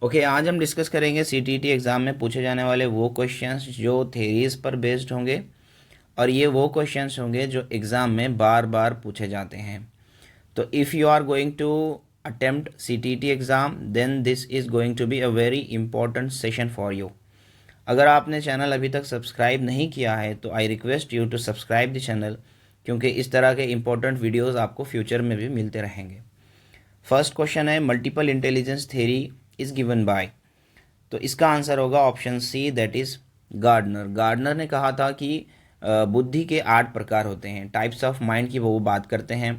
Okay, आज हम discuss करेंगे सीटीईटी एग्ज़ाम में पूछे जाने वाले वो क्वेश्चंस जो थेरीज पर बेस्ड होंगे और ये वो क्वेश्चंस होंगे जो एग्ज़ाम में बार बार पूछे जाते हैं। तो if you are going to attempt CTET exam then this is going to be a very important session for you. अगर आपने चैनल अभी तक सब्सक्राइब नहीं किया है तो I request you to subscribe the channel, क्योंकि इस तरह के इंपॉर्टेंट वीडियोज़ आपको फ्यूचर में भी मिलते रहेंगे। फर्स्ट क्वेश्चन है multiple intelligence theory is given by. तो इसका आंसर होगा option C, that is Gardner. Gardner ने कहा था कि बुद्धि के 8 प्रकार होते हैं, टाइप्स ऑफ माइंड की वो बात करते हैं।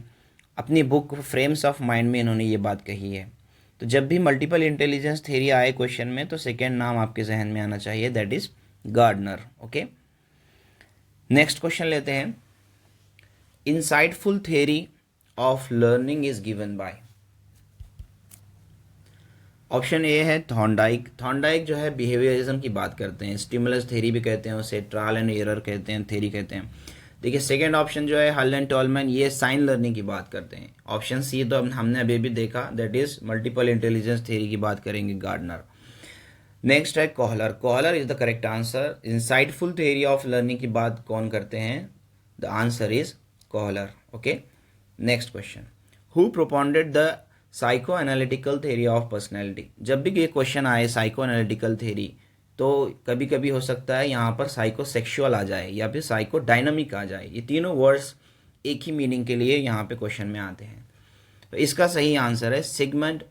अपनी बुक फ्रेम्स ऑफ माइंड में इन्होंने ये बात कही है। तो जब भी मल्टीपल इंटेलिजेंस थ्योरी आए क्वेश्चन में तो सेकेंड नाम आपके जहन में आना चाहिए, that is Gardner. Okay, next question लेते हैं। Insightful theory of learning is given by. Option A है थॉर्नडाइक। थॉर्नडाइक जो है बिहेवियरिज्म की बात करते हैं, स्टिमुलस थ्योरी भी कहते हैं उसे, ट्रायल एंड एरर कहते हैं, थ्योरी कहते हैं। देखिए सेकंड ऑप्शन जो है हल एंड टॉलमैन, ये साइन लर्निंग की बात करते हैं। ऑप्शन सी तो हमने अभी भी देखा, that is multiple intelligence theory की बात करेंगे गार्डनर। नेक्स्ट है Kohler. Kohler is the correct answer. Insightful theory of learning की बात कौन करते हैं? The answer is Kohler. Okay, next question. Who propounded the psychoanalytical theory of personality. जब भी ये क्वेश्चन आए साइको एनालिटिकल थ्योरी, तो कभी कभी हो सकता है यहाँ पर साइको सेक्सुअल आ जाए या फिर साइको डायनामिक आ जाए। ये तीनों वर्ड्स एक ही मीनिंग के लिए यहाँ पे क्वेश्चन में आते हैं। तो इसका सही आंसर है सिगमंड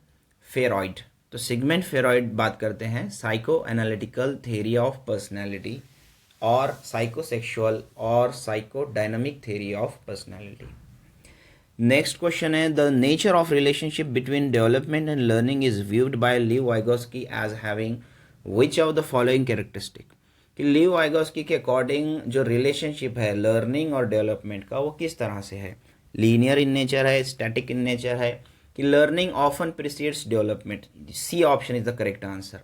फ्रॉइड। तो सिगमंड फ्रॉइड बात करते हैं psychoanalytical theory of personality और साइको सेक्सुअल और psychodynamic theory of personality. Next question है the nature of relationship between development and learning is viewed by Lev Vygotsky as having which of the following characteristic. कि Lev Vygotsky के according जो relationship है learning और development का वो किस तरह से है? लीनियर इन नेचर है, स्टैटिक इन नेचर है, कि learning often precedes development? C option is the correct answer.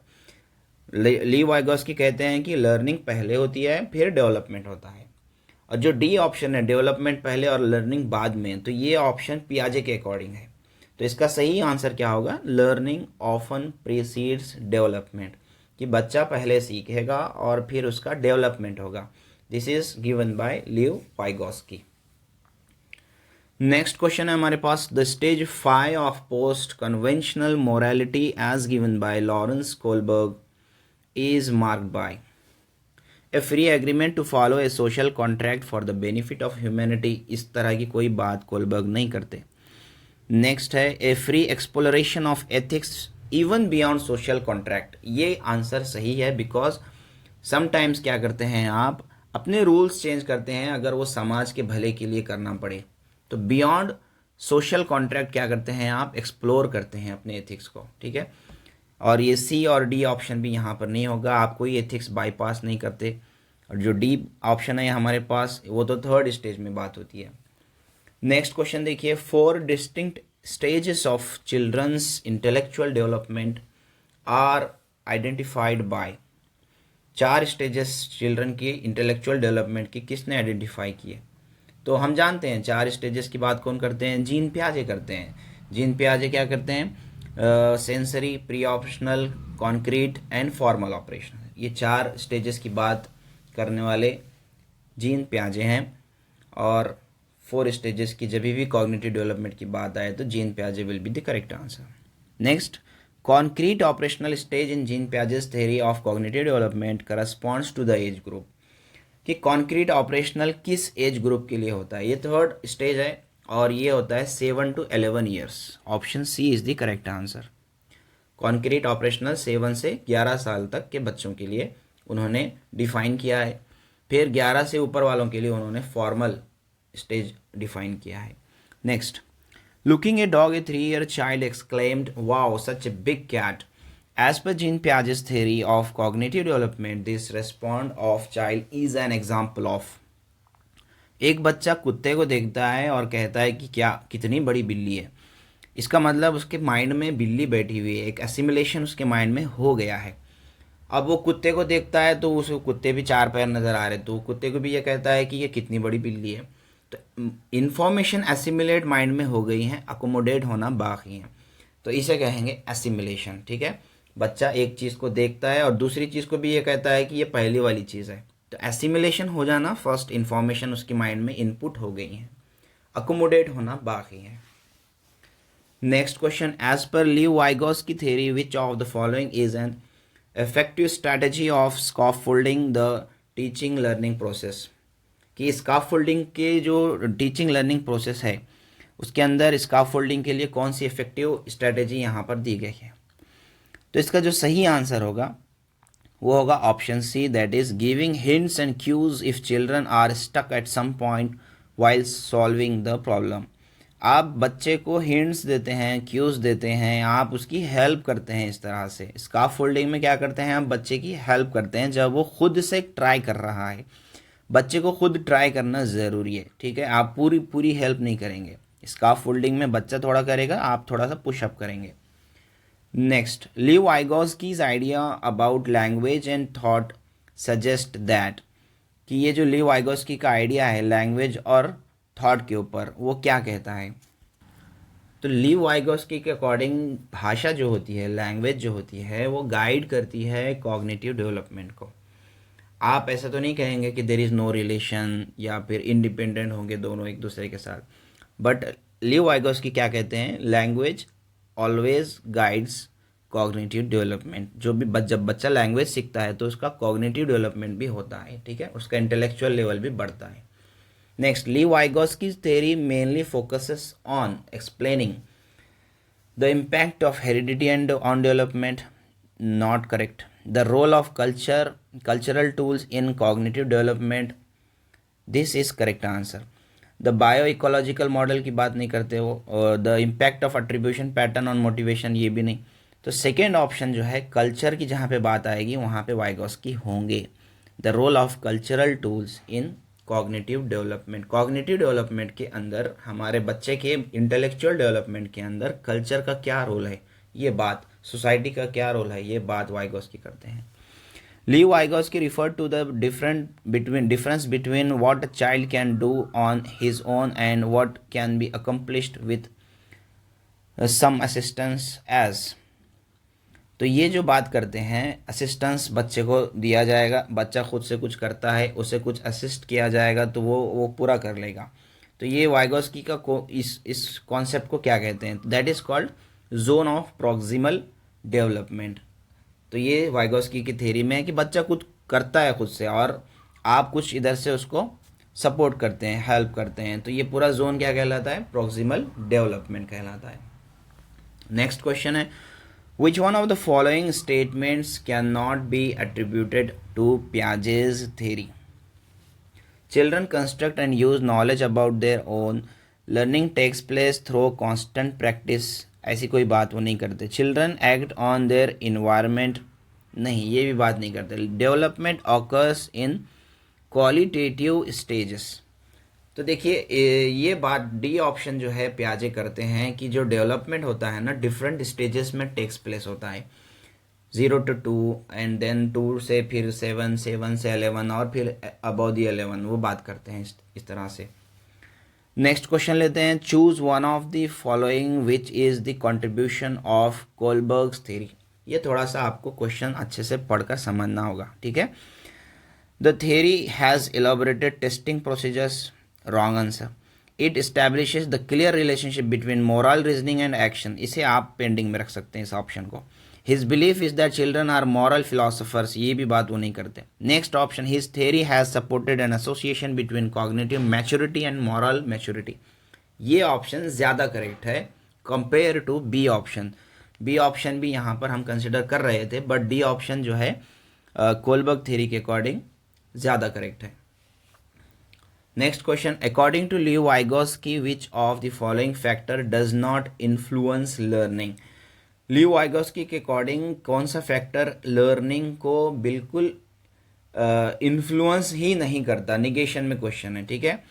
Lev Vygotsky कहते हैं कि लर्निंग पहले होती है फिर डेवलपमेंट होता है, और जो डी ऑप्शन है डेवलपमेंट पहले और लर्निंग बाद में, तो ये ऑप्शन पियाजे के अकॉर्डिंग है। तो इसका सही आंसर क्या होगा? लर्निंग ऑफन प्रीसीड्स डेवलपमेंट, कि बच्चा पहले सीखेगा और फिर उसका डेवलपमेंट होगा। This is given by Lev Vygotsky. Next question है हमारे पास the stage 5 of post conventional morality as given by Lawrence Kohlberg is marked by. A free agreement to follow a social contract for the benefit of humanity. इस तरह की कोई बात Kohlberg नहीं करते। नेक्स्ट है a free exploration of ethics even beyond social contract. ये answer सही है, बिकॉज समटाइम्स क्या करते हैं आप अपने रूल्स चेंज करते हैं अगर वो समाज के भले के लिए करना पड़े। तो बियॉन्ड सोशल कॉन्ट्रैक्ट क्या करते हैं आप? एक्सप्लोर करते हैं अपने एथिक्स को। ठीक है, और ये सी और डी ऑप्शन भी यहाँ पर नहीं होगा, आप कोई एथिक्स बाईपास नहीं करते। और जो डी ऑप्शन है हमारे पास वो तो थर्ड स्टेज में बात होती है। नेक्स्ट क्वेश्चन देखिए, 4 distinct stages of children's intellectual development are identified by. 4 stages children की इंटेलेक्चुअल डेवलपमेंट की किसने आइडेंटिफाई किए? तो हम जानते हैं 4 स्टेजेस की बात कौन करते हैं? जीन पियाजे करते हैं। जीन पियाजे क्या करते हैं? Sensory, pre operational, concrete and formal operational, ये 4 स्टेजेस की बात करने वाले जीन पियाजे हैं। और 4 स्टेजेस की जब भी कॉग्निटिव डेवलपमेंट की बात आए तो जीन पियाजे will be the correct answer. Next, concrete operational stage in Jean Piaget's theory of cognitive development corresponds to the age group. कि कॉन्क्रीट ऑपरेशनल किस एज ग्रुप के लिए होता है? ये थर्ड स्टेज है और ये होता है 7 to 11 years. Option C is the correct answer. Concrete operational 7 से 11 साल तक के बच्चों के लिए उन्होंने डिफाइन किया है, फिर 11 से ऊपर वालों के लिए उन्होंने फॉर्मल स्टेज डिफाइन किया है। Next, looking a dog A 3-year child exclaimed, "Wow, such a big cat." As per Jean Piaget's theory of cognitive development, this response of child is an example of। एक बच्चा कुत्ते को देखता है और कहता है कि क्या कितनी बड़ी बिल्ली है। इसका मतलब उसके माइंड में बिल्ली बैठी हुई है, एक एसिमिलेशन उसके माइंड में हो गया है। अब वो कुत्ते को देखता है तो उसे कुत्ते भी 4 पैर नज़र आ रहे, तो कुत्ते को भी ये कहता है कि ये कितनी बड़ी बिल्ली है। तो इन्फॉर्मेशन एसिमिलेट माइंड में हो गई है, अकोमोडेट होना बाकी है, तो इसे कहेंगे एसिमिलेशन। ठीक है, बच्चा एक चीज़ को देखता है और दूसरी चीज़ को भी ये कहता है कि ये पहली वाली चीज़ है, तो एसिमिलेशन हो जाना, फर्स्ट इन्फॉर्मेशन उसकी माइंड में इनपुट हो गई है, अकोमोडेट होना बाकी है। Next question, as per Lev Vygotsky theory which of the following is an effective strategy of scaffolding the teaching learning process, कि स्कैफोल्डिंग के जो टीचिंग लर्निंग प्रोसेस है उसके अंदर स्कैफोल्डिंग के लिए कौन सी इफेक्टिव स्ट्रैटेजी यहाँ पर दी गई है। तो इसका जो सही आंसर होगा वो होगा option C, that is giving hints and cues if children are stuck at some point while solving the problem. आप बच्चे को हिंट्स देते हैं, क्यूज देते हैं, आप उसकी हेल्प करते हैं। इस तरह से स्कैफोल्डिंग में क्या करते हैं, आप बच्चे की हेल्प करते हैं जब वो खुद से ट्राई कर रहा है। बच्चे को खुद ट्राई करना ज़रूरी है, ठीक है, आप पूरी हेल्प नहीं करेंगे। स्कैफोल्डिंग में बच्चा थोड़ा करेगा, आप थोड़ा सा पुशअप करेंगे। Next, Lev Vygotsky's idea about language and thought suggest that, कि ये जो लीव वाइगॉस्की का आइडिया है लैंग्वेज और थॉट के ऊपर, वो क्या कहता है। तो लीव वाइगॉस्की के अकॉर्डिंग भाषा जो होती है, लैंग्वेज जो होती है, वो गाइड करती है कॉग्निटिव डेवलपमेंट को। आप ऐसा तो नहीं कहेंगे कि देर इज़ नो रिलेशन या फिर इंडिपेंडेंट होंगे दोनों एक दूसरे के साथ, बट लीव वाइगॉस्की क्या कहते हैं, language always guides cognitive development. जो भी जब बच्चा लैंग्वेज सीखता है तो उसका कॉग्निटिव डेवलपमेंट भी होता है, ठीक है, उसका इंटेलेक्चुअल लेवल भी बढ़ता है। Next, Lev Vygotsky theory mainly focuses on explaining the impact of heredity and on development, not correct. The role of cultural tools in cognitive development, this is correct answer. The bioecological model की बात नहीं करते हो, और the impact of attribution pattern on motivation, ये भी नहीं। तो सेकेंड ऑप्शन जो है कल्चर की जहाँ पे बात आएगी वहाँ पे वाइगॉस्की होंगे। The role of cultural tools in cognitive development, cognitive development के अंदर, हमारे बच्चे के इंटेलेक्चुअल डेवलपमेंट के अंदर कल्चर का क्या रोल है, ये बात, सोसाइटी का क्या रोल है, ये बात वाइगॉस्की करते हैं। Leo Vygotsky referred to the difference between what a child can do on his own and what can be accomplished with some assistance as। तो ये जो बात करते हैं, असिस्टेंस बच्चे को दिया जाएगा, बच्चा खुद से कुछ करता है, उसे कुछ असिस्ट किया जाएगा तो वो पूरा कर लेगा। तो ये वाइगोस्की का इस कॉन्सेप्ट को क्या कहते हैं, that is called zone of proximal development. तो ये वाइगोस्की की थ्योरी में है कि बच्चा कुछ करता है खुद से और आप कुछ इधर से उसको सपोर्ट करते हैं, हेल्प करते हैं, तो ये पूरा जोन क्या कहलाता है, प्रॉक्सिमल डेवलपमेंट कहलाता है। नेक्स्ट क्वेश्चन है, which one of the following statements can not be attributed to Piaget's theory. Children construct and use knowledge about their own, learning takes place through constant practice, ऐसी कोई बात वो नहीं करते। Children act on their environment, नहीं, ये भी बात नहीं करते। Development occurs in qualitative stages. तो देखिए ये बात डी ऑप्शन जो है पियाजे करते हैं कि जो डेवलपमेंट होता है ना, डिफरेंट स्टेजेस में टेक्स प्लेस होता है, 0 to 2 एंड देन 2 से फिर 7, 7 से 11 और फिर अबाउट दी 11, वो बात करते हैं इस तरह से। नेक्स्ट क्वेश्चन लेते हैं, choose one of the following which is the contribution of Kohlberg's theory. ये थोड़ा सा आपको क्वेश्चन अच्छे से पढ़कर समझना होगा, ठीक है। The theory has elaborated testing procedures, wrong answer. It establishes the clear relationship between moral reasoning and action, इसे आप पेंडिंग में रख सकते हैं इस ऑप्शन को। His belief is that children are moral philosophers, ये भी बात वो नहीं करते। Next option, his theory has supported an association between cognitive maturity and moral maturity, ये ऑप्शन ज़्यादा करेक्ट है compare to B option. B option भी यहाँ पर हम कंसिडर कर रहे थे, बट डी ऑप्शन जो है कोलबर्ग थ्योरी के अकॉर्डिंग ज़्यादा करेक्ट है। Next question, according to Lev Vygotsky which of the following factor does not influence learning. Lev Vygotsky के अकॉर्डिंग कौन सा फैक्टर लर्निंग को बिल्कुल इन्फ्लुएंस ही नहीं करता, निगेशन में क्वेश्चन है, ठीक है।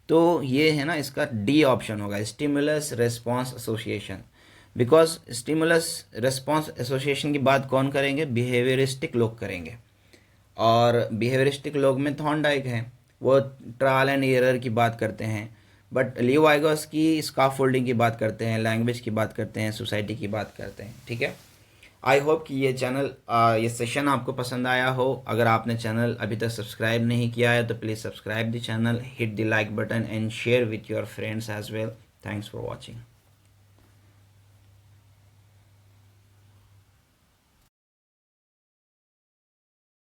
तो ये है ना, इसका डी ऑप्शन होगा, stimulus response association. Because stimulus response association की बात कौन करेंगे, बिहेवियरिस्टिक लोग करेंगे, और बिहेवियरिस्टिक लोग में थॉर्नडाइक है, वो ट्रायल एंड एरर की बात करते हैं, बट लीव वाइगोस्की स्कैफोल्डिंग की बात करते हैं, लैंग्वेज की बात करते हैं, सोसाइटी की बात करते हैं, ठीक है। आई होप कि ये चैनल ये सेशन आपको पसंद आया हो। अगर आपने चैनल अभी तक सब्सक्राइब नहीं किया है तो please subscribe the channel, hit the like button and share with your friends as well. Thanks for watching.